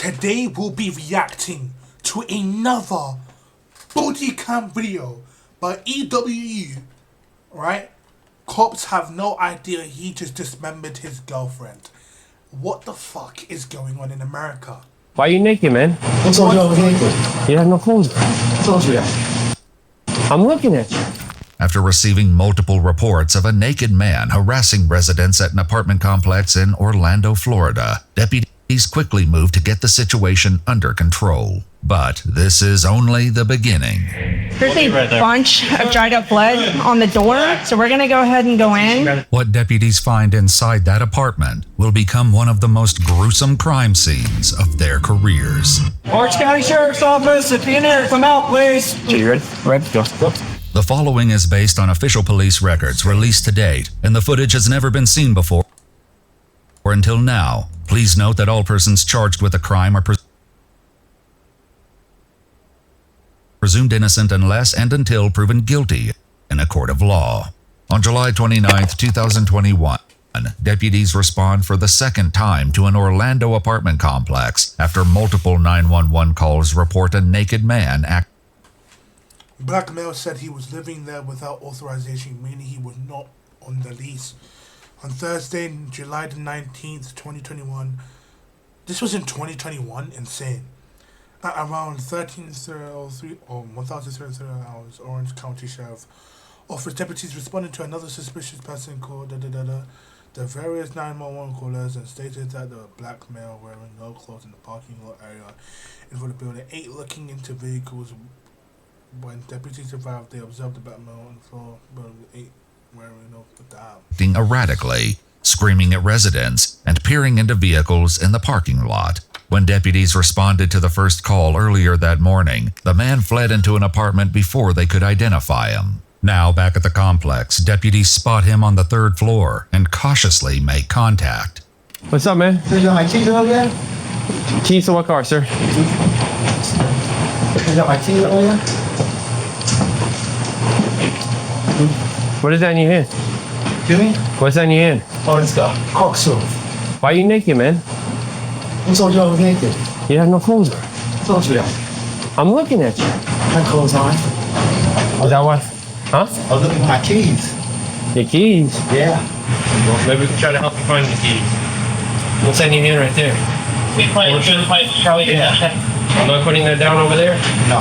Today we'll be reacting to another body cam video by EWU, right? Cops have no idea he just dismembered his girlfriend. What the fuck is going on in America? Why are you naked, man? What's all your naked? You have no clothes. What's all you have? I'm looking at you. After receiving multiple reports of a naked man harassing residents at an apartment complex in Orlando, Florida, deputies quickly moved to get the situation under control. But this is only the beginning. There's a bunch of dried up blood on the door, so we're gonna go ahead and go in. What deputies find inside that apartment will become one of the most gruesome crime scenes of their careers. Orange County Sheriff's Office, if you're in there, come out, please. So you ready? Ready? Go. The following is based on official police records released to date, and the footage has never been seen before or until now. Please note that all persons charged with a crime are presumed innocent unless and until proven guilty in a court of law. On July 29, 2021, deputies respond for the second time to an Orlando apartment complex after multiple 911 calls report a naked man Black male said he was living there without authorization, meaning he was not on the lease. On Thursday, July the 19th, 2021, this was in 2021, insane. At around 13:03 or 1033 hours, Orange County Sheriff Office deputies responded to another suspicious person called the various 911 callers and stated that the black male wearing no clothes in the parking lot area in front of the building 8 looking into vehicles. When deputies arrived, they observed the black male on the floor building 8 wearing no clothes. acting erratically, screaming at residents, and peering into vehicles in the parking lot. When deputies responded to the first call earlier that morning, the man fled into an apartment before they could identify him. Now back at the complex, deputies spot him on the 3rd floor and cautiously make contact. What's up, man? You got my keys over there? Keys to what car, sir? You got my keys over there? What is that in your hand? Excuse me? What's that in your hand? Oh, it's got cork soup. Why are you naked, man? What's all your naked? You have no clothes on. What's all you have? I'm looking at you. My clothes on. Is that what? Huh? I was looking for my keys. Your keys? Yeah. Well, maybe we can try to help you find the keys. What's that in your hand right there? We play Charlie. Yeah. I'm not putting that down over there. No,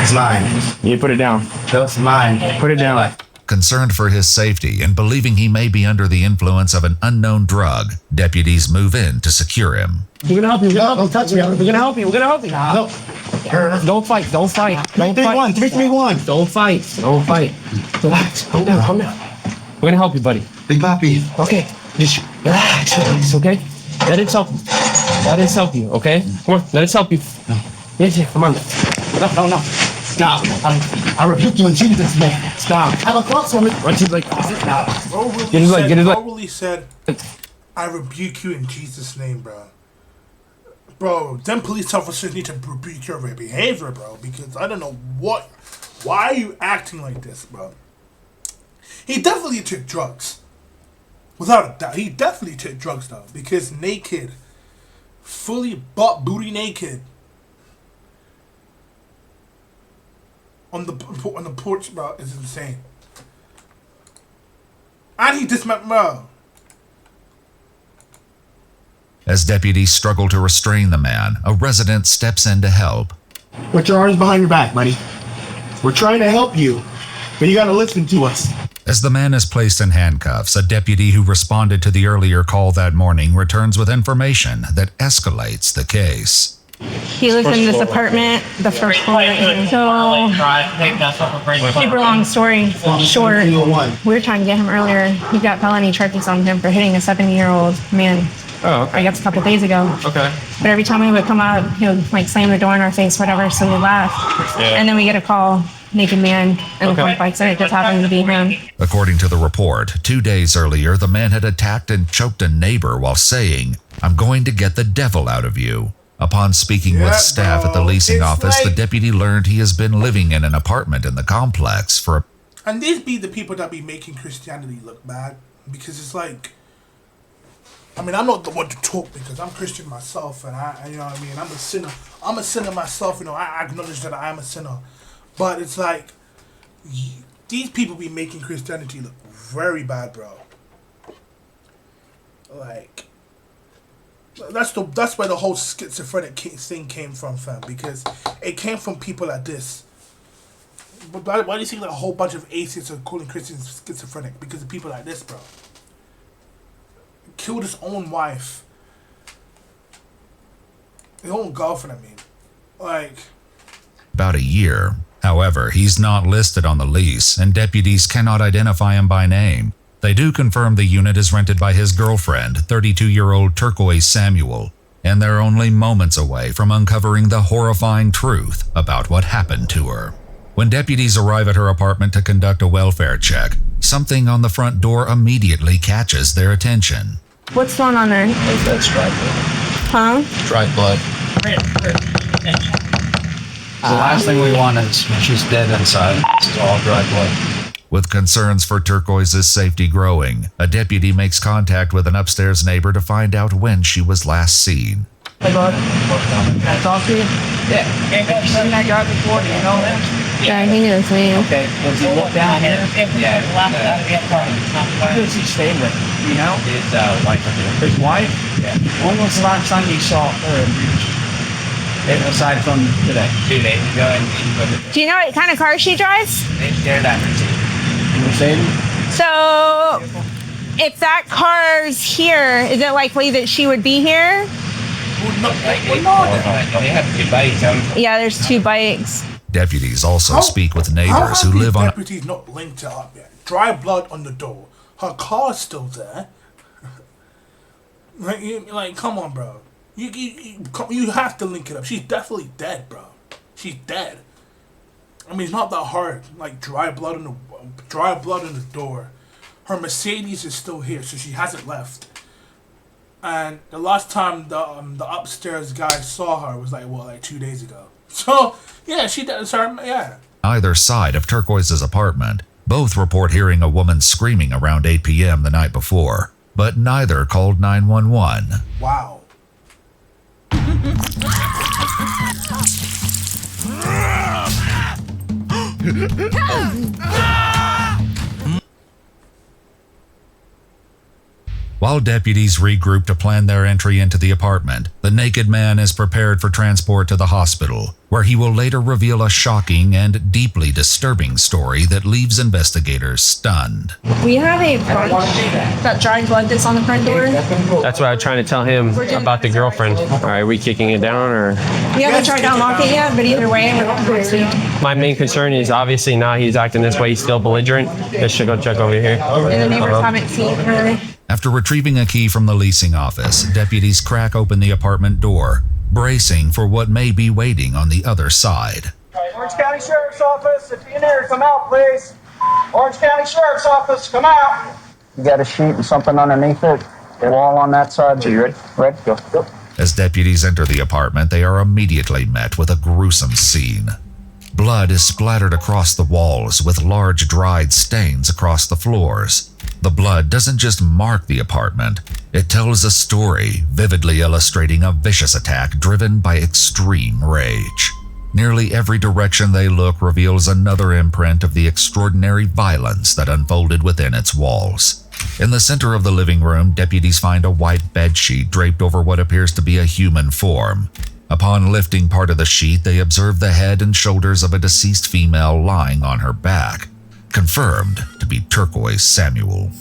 it's mine. You put it down. That's mine. Put it down. Concerned for his safety and believing he may be under the influence of an unknown drug, deputies move in to secure him. We're gonna help you. Don't touch me. We're gonna help you. We're gonna help you. No. Don't fight. Don't fight. Don't fight. 3-3-1. Don't fight. Don't fight. Relax. Calm down. Calm down. We're gonna help you, buddy. Big Papi. Okay. Just relax. Relax. Okay. Let it help you. Let it help you. Okay. Come on. Let it help you. No. Yes. Come on. No. Stop. I rebuke you in Jesus' name. Stop. I have a cross on it. Run to like. Bro really Get his leg, said, get his leg. bro really said, I rebuke you in Jesus' name, bro. Bro, them police officers need to rebuke your behavior, bro, because I don't know why are you acting like this, bro? He definitely took drugs. Without a doubt, he definitely took drugs, though, because naked, fully butt booty naked, on the porch, bro, is insane. And he dismembered, bro. As deputies struggle to restrain the man, a resident steps in to help. Put your arms behind your back, buddy. We're trying to help you, but you gotta listen to us. As the man is placed in handcuffs, a deputy who responded to the earlier call that morning returns with information that escalates the case. He lives in this apartment, the first floor. So, super long story short, 3-3-1. we were trying to get him earlier. He got felony charges on him for hitting a 7-year-old man. Oh, okay. I guess a couple days ago. Okay. But every time we would come out, he would like slam the door in our face, whatever, so we laugh. Yeah. And then we get a call, naked man in the complex, and it just happened to be him. According to the report, 2 days earlier, the man had attacked and choked a neighbor while saying, "I'm going to get the devil out of you." Upon speaking with staff at the leasing office, the deputy learned he has been living in an apartment in the complex for And these be the people that be making Christianity look bad, because it's like, I mean, I'm not the one to talk because I'm Christian myself, and you know what I mean. I'm a sinner. I'm a sinner myself. You know, I acknowledge that I am a sinner, but it's like these people be making Christianity look very bad, bro. Like that's where the whole schizophrenic thing came from, fam. Because it came from people like this. But why do you think like a whole bunch of atheists are calling Christians schizophrenic? Because of people like this, bro. Killed his own wife. His own girlfriend, I mean. Like... About a year. However, he's not listed on the lease, and deputies cannot identify him by name. They do confirm the unit is rented by his girlfriend, 32-year-old Turquoise Samuel, and they're only moments away from uncovering the horrifying truth about what happened to her. When deputies arrive at her apartment to conduct a welfare check, something on the front door immediately catches their attention. What's going on there? That's dry blood. Huh? Dry blood. The last thing we want is she's dead inside. It's all dry blood. With concerns for Turquoise's safety growing, a deputy makes contact with an upstairs neighbor to find out when she was last seen. Hey, bud. Can I talk to you? Yeah. Have you seen that guy before? Do you know him? Yeah, I think it's me. Okay. Does he look down here? Yeah. Who does he stay with? You know? His wife. His wife? Yeah. When was the last time you saw her? Aside from today. 2 days ago. Do you know what kind of car she drives? They're that routine. Mercedes? So, if that car's here, is it likely that she would be here? They have 2 bikes. Yeah, there's 2 bikes. Deputies also speak with How neighbors have who these live on... deputies not linked it up yet? Dry blood on the door. Her car's still there. Like, come on, bro. You have to link it up. She's definitely dead, bro. She's dead. I mean, it's not that hard. Like dry blood on the door. Her Mercedes is still here, so she hasn't left. And the last time the upstairs guy saw her was like 2 days ago. So yeah, she does. Yeah. Either side of Turquoise's apartment. Both report hearing a woman screaming around 8 p.m. the night before, but neither called 911. Wow. While deputies regroup to plan their entry into the apartment, the naked man is prepared for transport to the hospital, where he will later reveal a shocking and deeply disturbing story that leaves investigators stunned. We have a bunch that dry blood that's on the front door. That's what I was trying to tell him about the girlfriend. All right, are we kicking it down or? We haven't tried to unlock it yet, but either way, we're going to see. My main concern is obviously now he's acting this way. He's still belligerent. Let's should go check over here. And the neighbors haven't seen her. After retrieving a key from the leasing office, deputies crack open the apartment door, bracing for what may be waiting on the other side. Orange County Sheriff's Office, if you're in there, come out, please. Orange County Sheriff's Office, come out. You got a sheet and something underneath it? Wall on that side. So you ready? Ready? Go. As deputies enter the apartment, they are immediately met with a gruesome scene. Blood is splattered across the walls with large dried stains across the floors. The blood doesn't just mark the apartment, it tells a story vividly illustrating a vicious attack driven by extreme rage. Nearly every direction they look reveals another imprint of the extraordinary violence that unfolded within its walls. In the center of the living room, deputies find a white bedsheet draped over what appears to be a human form. Upon lifting part of the sheet, they observe the head and shoulders of a deceased female lying on her back, confirmed to be Turquoise Samuel.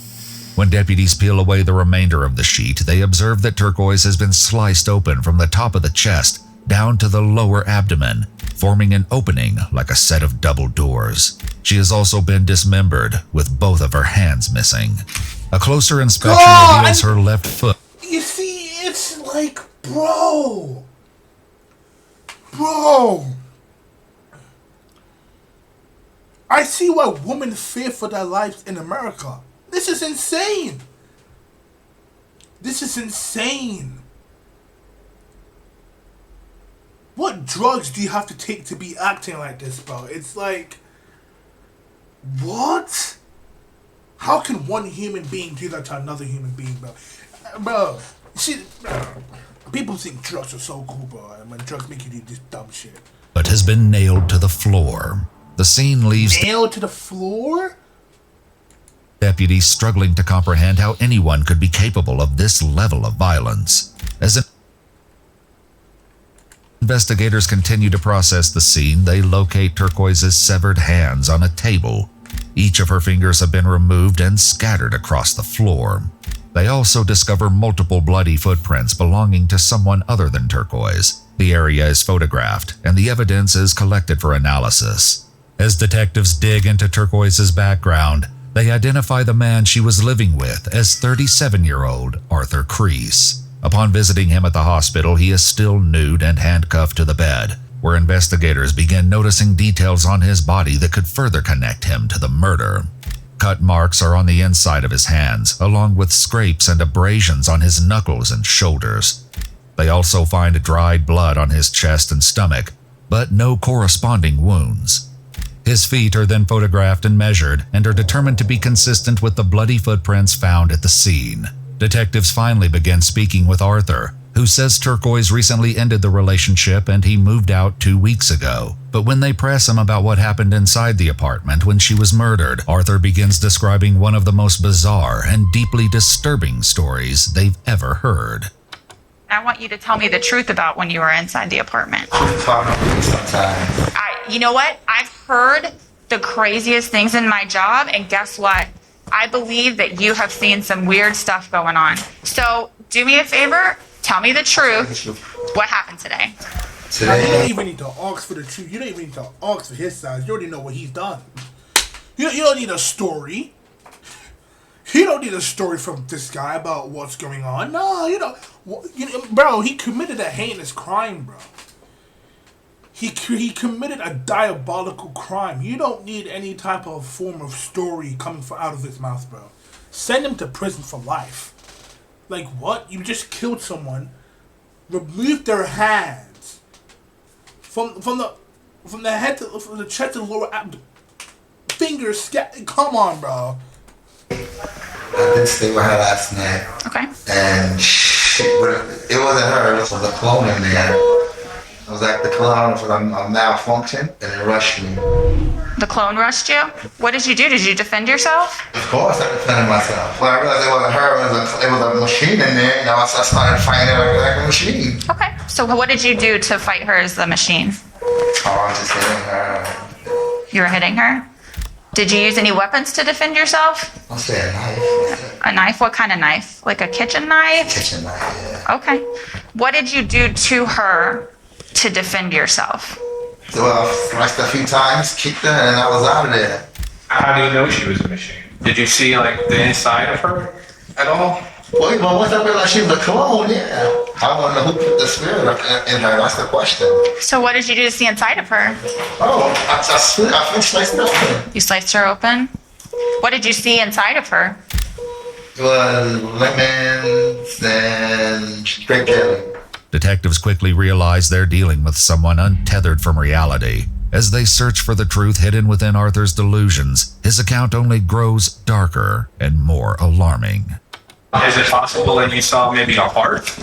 When deputies peel away the remainder of the sheet, they observe that Turquoise has been sliced open from the top of the chest down to the lower abdomen, forming an opening like a set of double doors. She has also been dismembered, with both of her hands missing. A closer inspection reveals her left foot. You see, it's like, bro. I see why women fear for their lives in America. This is insane. This is insane. What drugs do you have to take to be acting like this, bro? It's like, what? How can one human being do that to another human being, bro? bro. See, people think drugs are so cool, bro. And when drugs make you do this dumb shit. but has been nailed to the floor. The scene leaves Nailed to the floor? deputies struggling to comprehend how anyone could be capable of this level of violence. As investigators continue to process the scene, they locate Turquoise's severed hands on a table. Each of her fingers have been removed and scattered across the floor. They also discover multiple bloody footprints belonging to someone other than Turquoise. The area is photographed, and the evidence is collected for analysis. As detectives dig into Turquoise's background, they identify the man she was living with as 37-year-old Arthur Creese. Upon visiting him at the hospital, he is still nude and handcuffed to the bed, where investigators begin noticing details on his body that could further connect him to the murder. Cut marks are on the inside of his hands, along with scrapes and abrasions on his knuckles and shoulders. They also find dried blood on his chest and stomach, but no corresponding wounds. His feet are then photographed and measured and are determined to be consistent with the bloody footprints found at the scene. Detectives finally begin speaking with Arthur, who says Turquoise recently ended the relationship and he moved out 2 weeks ago. But when they press him about what happened inside the apartment when she was murdered, Arthur begins describing one of the most bizarre and deeply disturbing stories they've ever heard. I want you to tell me the truth about when you were inside the apartment. You know what? I've heard the craziest things in my job, and guess what? I believe that you have seen some weird stuff going on. So do me a favor, tell me the truth. What happened today? You don't even need to ask for the truth. You don't even need to ask for his side. You already know what he's done. You don't need a story. You don't need a story from this guy about what's going on. No, you don't. Bro, he committed a heinous crime, bro. He committed a diabolical crime. You don't need any type of form of story coming out of his mouth, bro. Send him to prison for life. Like what? You just killed someone, removed their hands from the head to from the chest to the lower fingers. Come on, bro. I did stay with her last night. Okay. And it wasn't her. It was a clone in there. I was like the clone was a malfunction, and it rushed me. The clone rushed you? What did you do? Did you defend yourself? Of course, I defended myself. When I realized it wasn't her, it was a machine in there, and I started fighting her like a machine. Okay. So what did you do to fight her as the machine? Oh, I was just hitting her. You were hitting her? Did you use any weapons to defend yourself? I'll say a knife. A knife? What kind of knife? Like a kitchen knife? Kitchen knife, yeah. Okay. What did you do to her to defend yourself? So I slashed a few times, kicked her, and I was out of there. How do you know she was a machine? Did you see like the inside of her at all? Well, once I realized she was a clone, yeah. I want to know who put the spirit in her. That's the question. So what did you do to see inside of her? Oh, I sliced her open. You sliced her open? What did you see inside of her? It was lemons and grape jelly. Detectives quickly realize they're dealing with someone untethered from reality. As they search for the truth hidden within Arthur's delusions, his account only grows darker and more alarming. Is it possible that you saw maybe a heart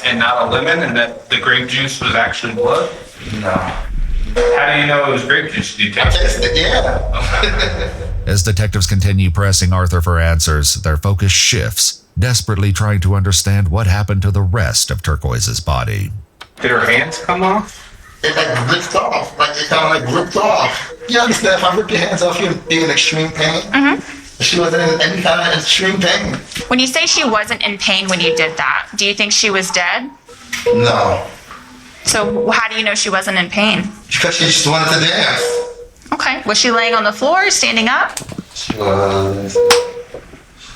and not a lemon, and that the grape juice was actually blood? No. How do you know it was grape juice? Did you taste it? Yeah. As detectives continue pressing Arthur for answers, their focus shifts, desperately trying to understand what happened to the rest of Turquoise's body. Did her hands come off? It like ripped off. Like it kind of like ripped off. You understand? If I rip your hands off, you'd be in extreme pain. Mm-hmm. She wasn't in any kind of extreme pain. When you say she wasn't in pain when you did that, do you think she was dead? No. So how do you know she wasn't in pain? Because she just wanted to dance. Okay. Was she laying on the floor, standing up? She was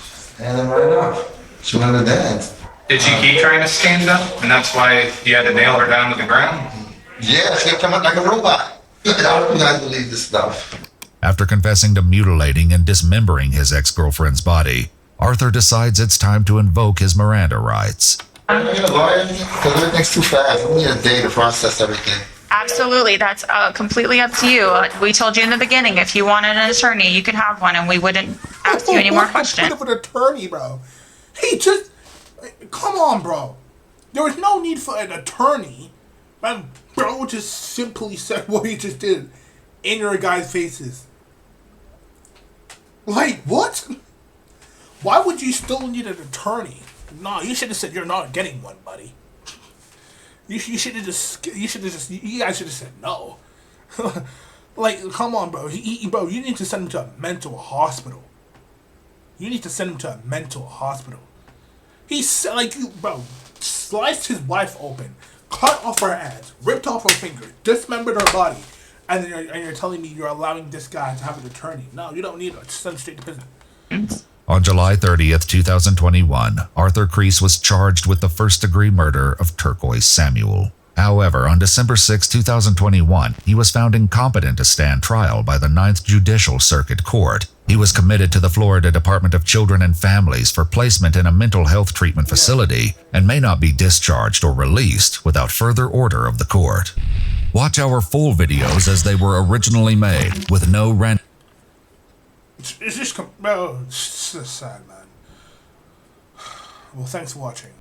standing right up. She wanted to dance. Did she keep trying to stand up, and that's why you had to nail her down to the ground? Yeah, she kept coming like a robot. I don't guys believe this stuff. After confessing to mutilating and dismembering his ex-girlfriend's body, Arthur decides it's time to invoke his Miranda rights. I need a lawyer because everything's too fast. I need a day to process everything. Absolutely. That's completely up to you. We told you in the beginning, if you wanted an attorney, you could have one, and we wouldn't ask you any more questions. What an attorney, bro. He just come on, bro. There was no need for an attorney. Man, bro just simply said what he just did in your guys' faces. Like, what? Why would you still need an attorney? No, you should have said you're not getting one, buddy. You guys should have just said no. Like, come on, bro. Bro, you need to send him to a mental hospital. You need to send him to a mental hospital. He's like, you, bro, sliced his wife open, cut off her hands, ripped off her fingers, dismembered her body, and then you're telling me you're allowing this guy to have an attorney. No, you don't need to send him straight to prison. On July 30th, 2021, Arthur Crease was charged with the first-degree murder of Turquoise Samuel. However, on December 6, 2021, he was found incompetent to stand trial by the 9th Judicial Circuit Court. He was committed to the Florida Department of Children and Families for placement in a mental health treatment facility and may not be discharged or released without further order of the court. Watch our full videos as they were originally made, with no rent. It's just, bro, it's just sad, man. Well, thanks for watching.